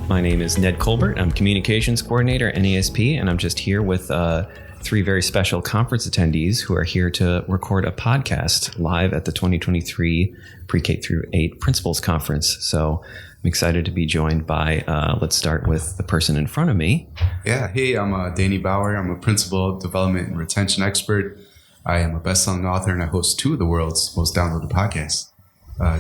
My name is Ned Colbert. I'm Communications Coordinator at NAESP, and I'm just here with three very special conference attendees who are here to record a podcast live at the 2023 Pre-K through 8 Principals Conference. So I'm excited to be joined by, let's start with the person in front of me. Yeah, hey, I'm Danny Bauer. I'm a Principal Development and Retention Expert. I am a best-selling author, and I host two of the world's most downloaded podcasts.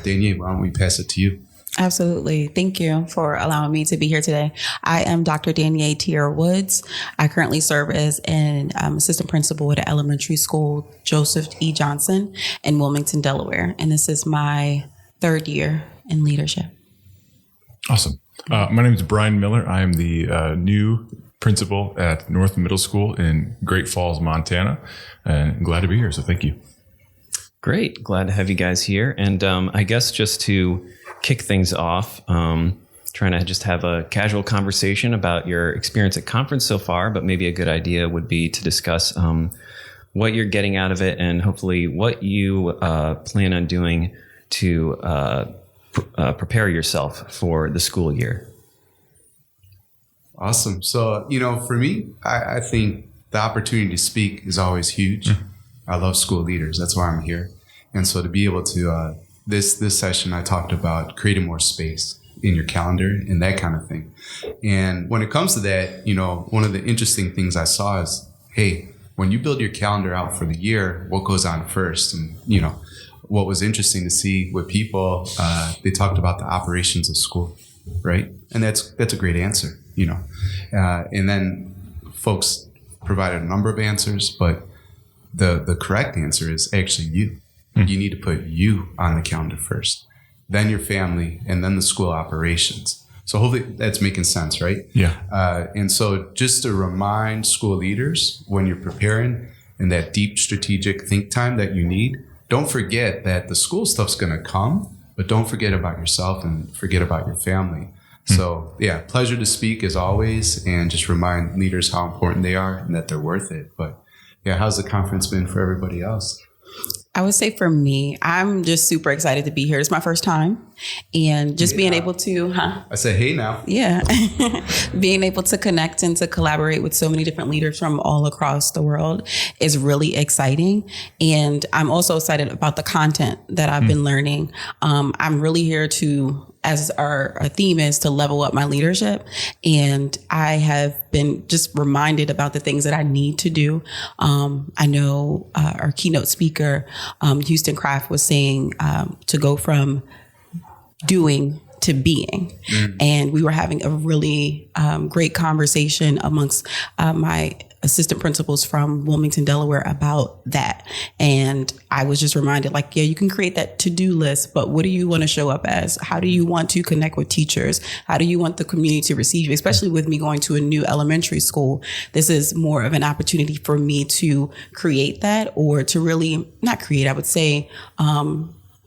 Danny, why don't we pass it to you? Absolutely. Thank you for allowing me to be here today. I am Dr. Danielle Tier Woods. I currently serve as an assistant principal at an elementary school, Joseph E. Johnson in Wilmington, Delaware. And this is my third year in leadership. Awesome. My name is Brian Miller. I am the new principal at North Middle School in Great Falls, Montana, and I'm glad to be here. So thank you. Great. Glad to have you guys here. And I guess just to kick things off, trying to just have a casual conversation about your experience at conference so far, but maybe a good idea would be to discuss what you're getting out of it and hopefully what you plan on doing to prepare yourself for the school year. Awesome. So, for me, I think the opportunity to speak is always huge. I love school leaders. That's why I'm here. And so to be able to, this session, I talked about creating more space in your calendar and that kind of thing. And when it comes to that, one of the interesting things I saw is, hey, when you build your calendar out for the year, what goes on first? And, what was interesting to see with people, they talked about the operations of school, right? And that's a great answer, and then folks provided a number of answers, but the correct answer is actually you. You need to put you on the calendar first, then your family, and then the school operations. So hopefully that's making sense, right? Yeah. And so just to remind school leaders, when you're preparing in that deep strategic think time that you need, don't forget that the school stuff's going to come, but don't forget about yourself and forget about your family. So yeah, pleasure to speak as always, and just remind leaders how important they are and that they're worth it. But yeah, how's the conference been for everybody else? I would say for me, I'm just super excited to be here. It's my first time, and just being able to, I said, hey now. Yeah. Being able to connect and to collaborate with so many different leaders from all across the world is really exciting. And I'm also excited about the content that I've been learning. I'm really here to, as our theme is, to level up my leadership. And I have been just reminded about the things that I need to do. I know our keynote speaker, Houston Kraft, was saying to go from doing to being. And we were having a really great conversation amongst my assistant principals from Wilmington, Delaware about that. And I was just reminded, yeah, you can create that to-do list, but what do you want to show up as? How do you want to connect with teachers? How do you want the community to receive you? Especially with me going to a new elementary school, this is more of an opportunity for me to create that, or to really not create, I would say,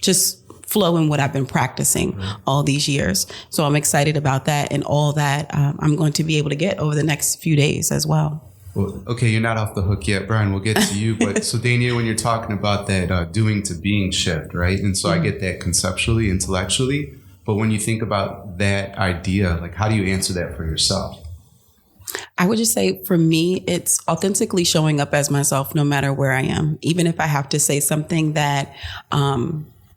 just flow in what I've been practicing all these years. So I'm excited about that, and all that I'm going to be able to get over the next few days as well. Well, okay, you're not off the hook yet, Brian. We'll get to you. But so, Danielle, when you're talking about that doing to being shift, right? And so I get that conceptually, intellectually. But when you think about that idea, how do you answer that for yourself? I would just say, for me, it's authentically showing up as myself no matter where I am. Even if I have to say something that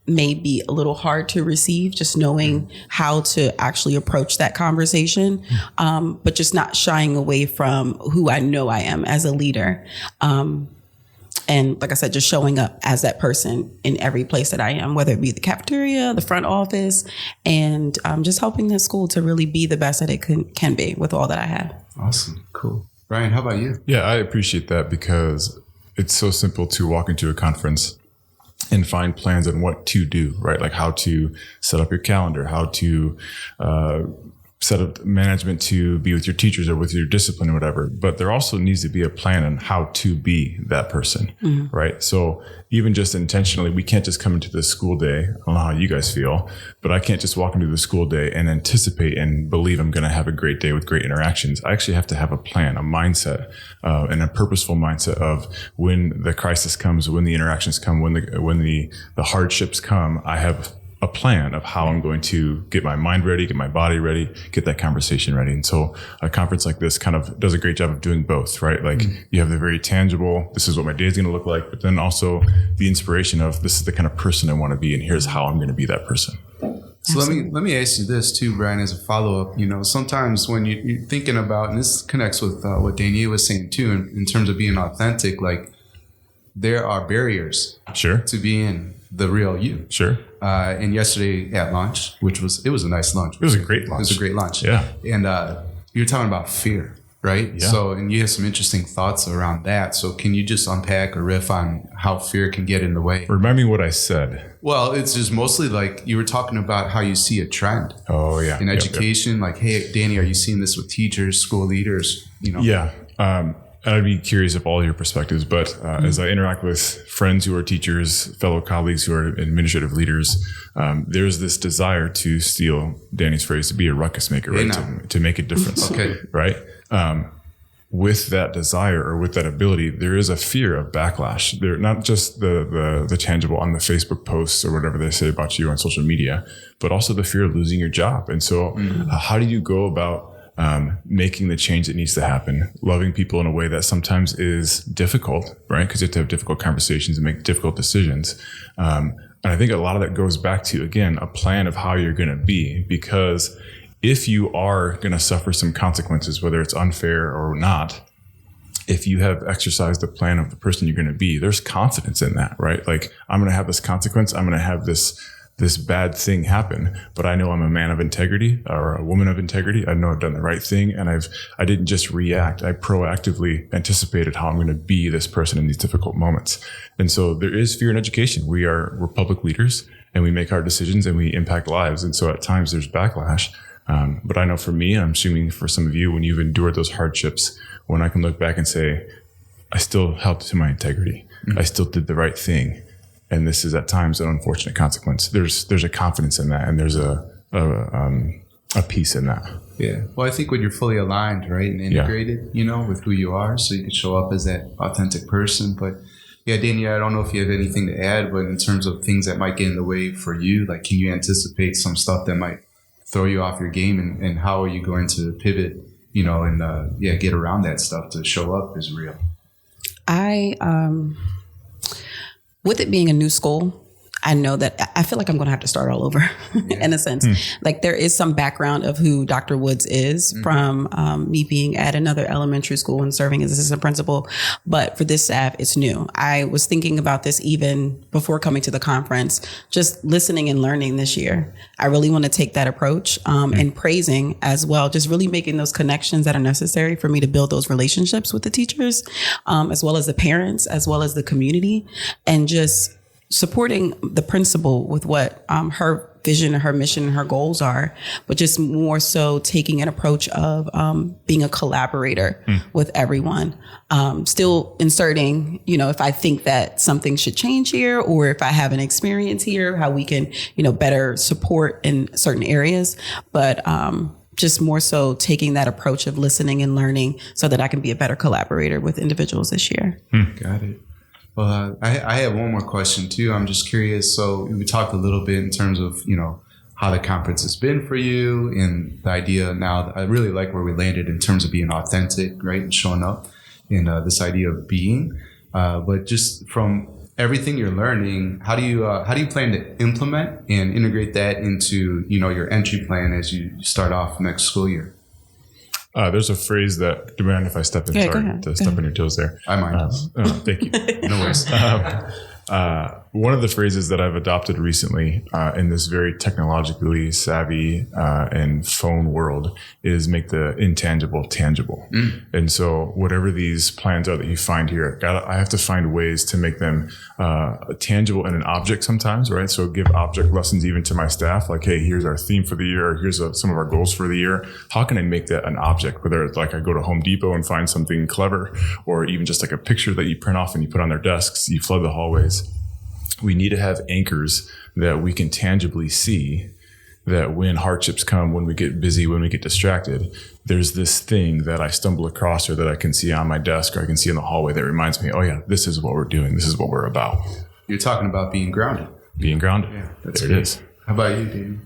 may be a little hard to receive, just knowing how to actually approach that conversation, but just not shying away from who I know I am as a leader. And like I said, just showing up as that person in every place that I am, whether it be the cafeteria, the front office, and just helping the school to really be the best that it can be with all that I have. Awesome. Cool. Brian, how about you? Yeah, I appreciate that, because it's so simple to walk into a conference and find plans on what to do, right? Like how to set up your calendar, how to set up management to be with your teachers or with your discipline or whatever. But there also needs to be a plan on how to be that person, right? So even just intentionally, we can't just come into the school day. I don't know how you guys feel, but I can't just walk into the school day and anticipate and believe I'm going to have a great day with great interactions. I actually have to have a plan, a mindset, and a purposeful mindset of when the crisis comes, when the interactions come, when the hardships come, I have a plan of how I'm going to get my mind ready, get my body ready, get that conversation ready. And so a conference like this kind of does a great job of doing both, right? Like you have the very tangible, this is what my day is going to look like, but then also the inspiration of this is the kind of person I want to be, and here's how I'm going to be that person. So let me ask you this too, Brian, as a follow-up. Sometimes when you're thinking about, and this connects with what Danielle was saying too, in terms of being authentic, like there are barriers to being the real you. Sure. And yesterday at lunch, it was a nice lunch. It was a great lunch. It was a great lunch. Yeah. And you're talking about fear, right? Yeah. So, and you have some interesting thoughts around that. So can you just unpack or riff on how fear can get in the way? Remind me what I said. Well, it's just mostly like you were talking about how you see a trend. Oh, yeah. In education, like, hey, Danny, are you seeing this with teachers, school leaders? Yeah. I'd be curious of all your perspectives, but as I interact with friends who are teachers, fellow colleagues who are administrative leaders, there's this desire to steal Danny's phrase, to be a ruckus maker, right? To make a difference, Okay. Right? With that desire or with that ability, there is a fear of backlash. They're not just the tangible on the Facebook posts or whatever they say about you on social media, but also the fear of losing your job. And so how do you go about making the change that needs to happen, loving people in a way that sometimes is difficult, right? Because you have to have difficult conversations and make difficult decisions. And I think a lot of that goes back to, again, a plan of how you're going to be, because if you are going to suffer some consequences, whether it's unfair or not, if you have exercised the plan of the person you're going to be, there's confidence in that, right? Like, I'm going to have this consequence. I'm going to have this bad thing happen, but I know I'm a man of integrity or a woman of integrity. I know I've done the right thing, and I didn't just react. I proactively anticipated how I'm going to be this person in these difficult moments. And so there is fear in education. We're public leaders, and we make our decisions and we impact lives. And so at times there's backlash. But I know for me, I'm assuming for some of you, when you've endured those hardships, when I can look back and say, I still held to my integrity. I still did the right thing. And this is at times an unfortunate consequence. There's a confidence in that, and there's a peace in that. Yeah. Well, I think when you're fully aligned, right, and integrated, with who you are, so you can show up as that authentic person. But yeah, Danny, I don't know if you have anything to add, but in terms of things that might get in the way for you, like, can you anticipate some stuff that might throw you off your game, and how are you going to pivot, and get around that stuff to show up as real? With it being a new school, I know that I feel like I'm going to have to start all over in a sense. Like, there is some background of who Dr. Woods is from me being at another elementary school and serving as assistant principal. But for this staff, it's new. I was thinking about this even before coming to the conference, just listening and learning this year. I really want to take that approach and praising as well, just really making those connections that are necessary for me to build those relationships with the teachers, as well as the parents, as well as the community, and just supporting the principal with what her vision, her mission, her goals are, but just more so taking an approach of being a collaborator with everyone. Still inserting, if I think that something should change here, or if I have an experience here, how we can, better support in certain areas. But just more so taking that approach of listening and learning so that I can be a better collaborator with individuals this year. Got it. Well, I have one more question too. I'm just curious. So we talked a little bit in terms of, how the conference has been for you, and the idea now. I really like where we landed in terms of being authentic, right, and showing up, and this idea of being. But just from everything you're learning, how do you plan to implement and integrate that into, your entry plan as you start off next school year? There's a phrase that, do you mind if I step in? Sorry to step on your toes there. I mind. Thank you. No worries. One of the phrases that I've adopted recently in this very technologically savvy and phone world is make the intangible tangible. And so whatever these plans are that you find here, I have to find ways to make them tangible in an object sometimes, right? So give object lessons even to my staff, like, hey, here's our theme for the year, or here's some of our goals for the year. How can I make that an object? Whether it's like I go to Home Depot and find something clever, or even just like a picture that you print off and you put on their desks, you flood the hallways. We need to have anchors that we can tangibly see, that when hardships come, when we get busy, when we get distracted, there's this thing that I stumble across, or that I can see on my desk, or I can see in the hallway, that reminds me, oh yeah, this is what we're doing. This is what we're about. You're talking about being grounded. Being grounded. Yeah, that's there great. it is. How about you, Danny?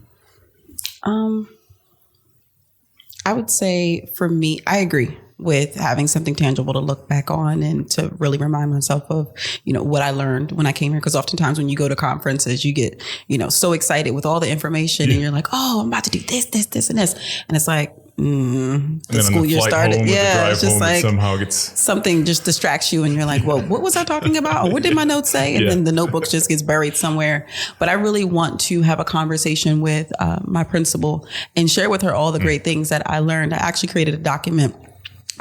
I would say for me, I agree with having something tangible to look back on and to really remind myself of, what I learned when I came here. Because oftentimes when you go to conferences, you get, so excited with all the information and you're like, oh, I'm about to do this, this, this, and this. And it's like, the school year started. Yeah, it's just like somehow gets something just distracts you and you're like, well, what was I talking about? Or what did my notes say? And then the notebook just gets buried somewhere. But I really want to have a conversation with my principal and share with her all the great things that I learned. I actually created a document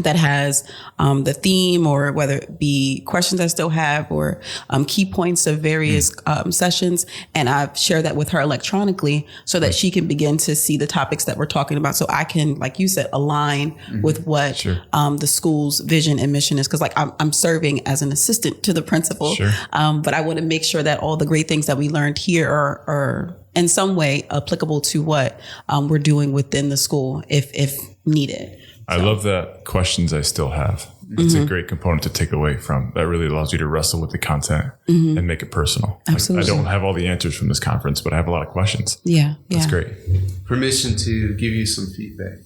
that has the theme, or whether it be questions I still have, or key points of various sessions. And I've shared that with her electronically so that she can begin to see the topics that we're talking about. So I can, like you said, align with what the school's vision and mission is. Because I'm serving as an assistant to the principal. But I want to make sure that all the great things that we learned here are in some way applicable to what we're doing within the school if needed. I love that questions I still have. It's a great component to take away from. That really allows you to wrestle with the content and make it personal. Absolutely. I don't have all the answers from this conference, but I have a lot of questions. Yeah. That's great. Permission to give you some feedback.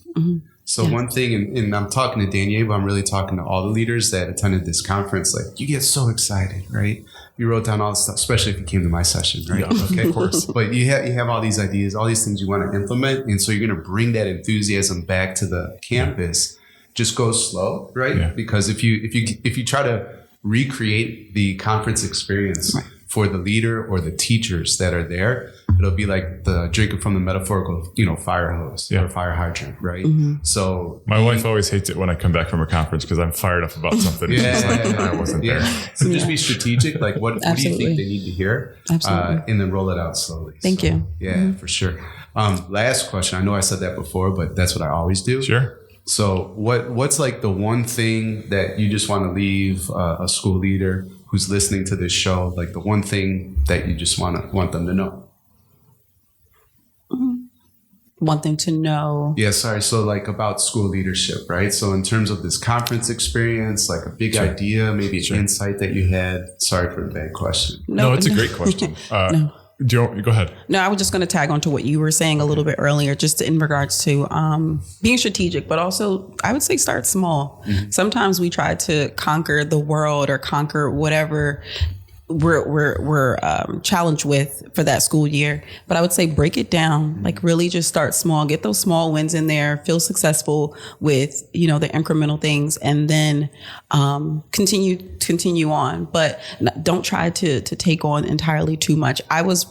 So one thing, and I'm talking to Danny, but I'm really talking to all the leaders that attended this conference. Like, you get so excited, right? You wrote down all this stuff, especially if you came to my session, right? Yeah, okay, of course. But you have all these ideas, all these things you want to implement, and so you're going to bring that enthusiasm back to the campus. Just go slow, right? Yeah. Because if you try to recreate the conference experience for the leader or the teachers that are there, it'll be like the drinking from the metaphorical, fire hose or fire hydrant, right? So my wife always hates it when I come back from a conference because I'm fired up about something. I wasn't there. So just be strategic. Like, what do you think they need to hear? And then roll it out slowly. Thank you. Yeah, for sure. Last question. I know I said that before, but that's what I always do. Sure. So what's like the one thing that you just want to leave a school leader who's listening to this show, like the one thing that you just want them to know? Want them to know. Yeah, sorry. So like about school leadership, right? So in terms of this conference experience, like a big idea, maybe an insight that you had. Sorry for the bad question. No, it's a great question. No. Go ahead. No, I was just going to tag on to what you were saying a little bit earlier, just in regards to being strategic, but also I would say start small. Sometimes we try to conquer the world or conquer whatever we're challenged with for that school year. But I would say break it down, like really just start small, get those small wins in there, feel successful with, the incremental things, and then continue on. But don't try to take on entirely too much. I was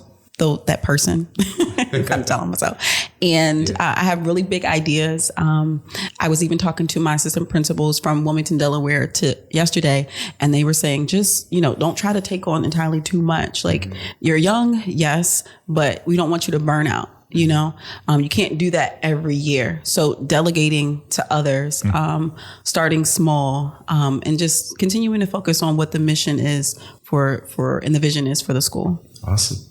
that person, I'm kind of telling myself. And I have really big ideas. I was even talking to my assistant principals from Wilmington, Delaware yesterday, and they were saying, just, don't try to take on entirely too much. Like, you're young, yes, but we don't want you to burn out. You can't do that every year. So delegating to others, starting small, and just continuing to focus on what the mission is and the vision is for the school. Awesome.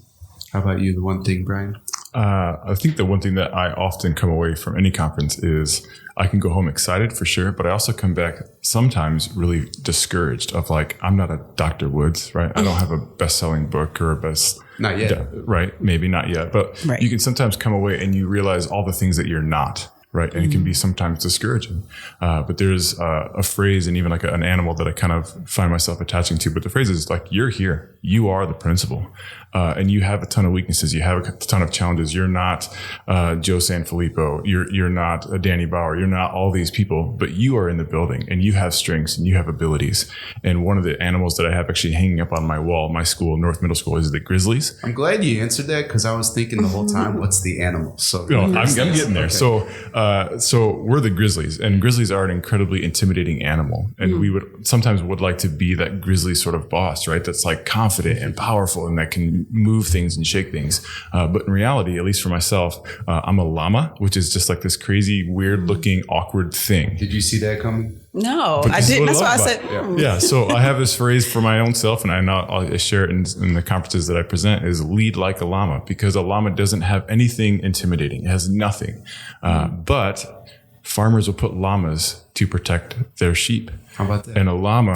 How about you? The one thing, Brian? I think the one thing that I often come away from any conference is I can go home excited for sure, but I also come back sometimes really discouraged of like, I'm not a Dr. Woods, right? I don't have a best-selling book or a best... Not yet. Right. Maybe not yet. But you can sometimes come away and you realize all the things that you're not. Right. And it can be sometimes discouraging. But there's a phrase and even like an animal that I kind of find myself attaching to. But the phrase is like, you're here. You are the principal. And you have a ton of weaknesses. You have a ton of challenges. You're not Joe Sanfilippo. You're not a Danny Bauer. You're not all these people, but you are in the building and you have strengths and you have abilities. And one of the animals that I have actually hanging up on my wall, my school, North Middle School, is the grizzlies. I'm glad you answered that because I was thinking the whole time, what's the animal? So I'm getting there. Okay. So we're the grizzlies, and grizzlies are an incredibly intimidating animal. And we would like to be that grizzly sort of boss, right? That's like confident and powerful and that can move things and shake things. But in reality, at least for myself, I'm a llama, which is just like this crazy, weird looking, awkward thing. Did you see that coming? No, I didn't. That's why I said. Yeah. So I have this phrase for my own self, and I share it in the conferences that I present, is lead like a llama, because a llama doesn't have anything intimidating. It has nothing. But farmers will put llamas to protect their sheep. How about that? And a llama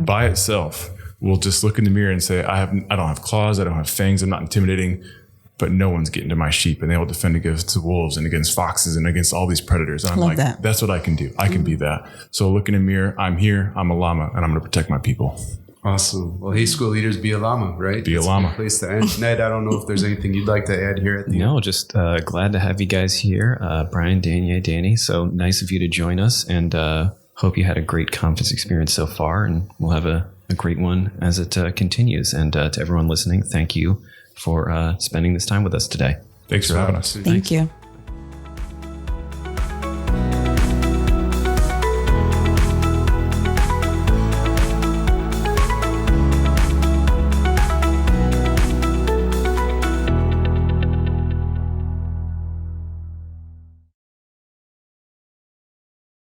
by itself will just look in the mirror and say, I don't have claws. I don't have fangs. I'm not intimidating. but no one's getting to my sheep, and they will defend against the wolves and against foxes and against all these predators. And I'm Love like, that. that's what I can do. I can be that. So look in a mirror. I'm here. I'm a llama, and I'm going to protect my people. Awesome. Well, hey, school leaders, be a llama, right? Be a That's llama. good place to end. Ned, I don't know if there's anything you'd like to add here at the end. No, just glad to have you guys here. Brian, Danny. So nice of you to join us, and hope you had a great conference experience so far, and we'll have a great one as it continues. And to everyone listening, thank you for spending this time with us today. Thanks for having us. Thank you.